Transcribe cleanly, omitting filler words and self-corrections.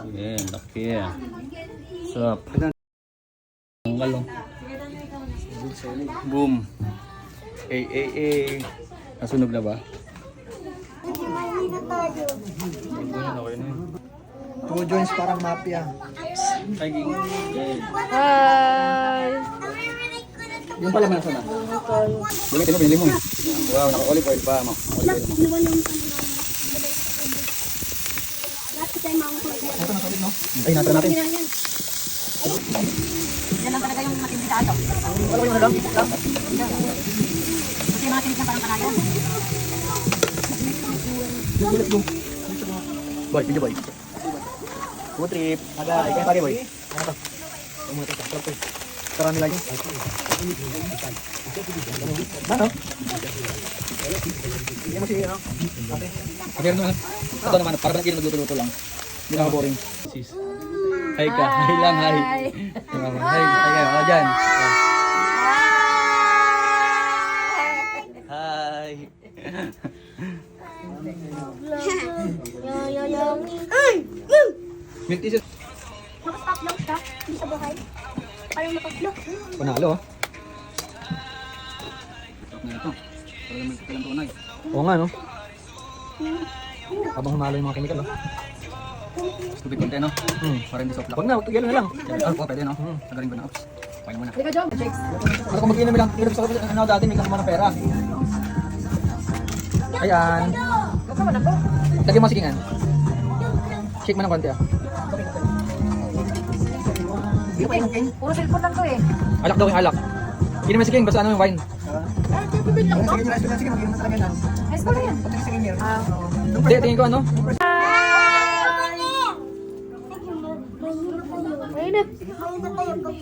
Sige, laki. Sarap. Ang galong. Boom. Nasunog na ba? Okay na. 2 joints parang mafia. Hi! Yung pala man na. Gamitin mo, binili mo eh. Wow, naka-olive oil pa. Olive oil. Ito na solid, no? Ay, natra natin. Yan lang talaga yung matindi sa ato. Wala ko yung lang. Kasi yung mga tinig na parang kanayon. Boy, video boy. Food trip. Aga, ikaw pare boy. Ano to? Karami lagi. Ano? Hindi mo siya, no? Ate. Okay, ano naman? Ito naman, para ba nagluto-luto lang. Hindi na boring. Sis. Hi ka. Hi lang, hi. Hi kayo. O, dyan. Hi. Milk tea. Nakastop lang siya. Hindi sa bahay. Parang nakastop. Panalo, oh. Na ito. Para naman ito lang tunay. Oo nga, no? Habang humalo yung mga chemical, no? Tubig konti, no? Para hindi soft lock. Huwag na, yelo na lang. Oh, pwede, no? Sagarin ko na. Oops. Pahin mo na. Halika, Jom. Para kung mag-inom lang, hirap sa ano dati, may kasama ng pera. Ayan. Huwag ka man ako. Lagyan mo sikingan. Shake mo ng konti, ah. Puro cellphone lang to eh. Alak daw yung alak. Inom mo siking, basta ano yung wine. Tubig lang to. Sige, mag-inom na talaga yan. Ayos ko na yan. Hindi, tingin ko ano? Mainit. Mainit tayo pag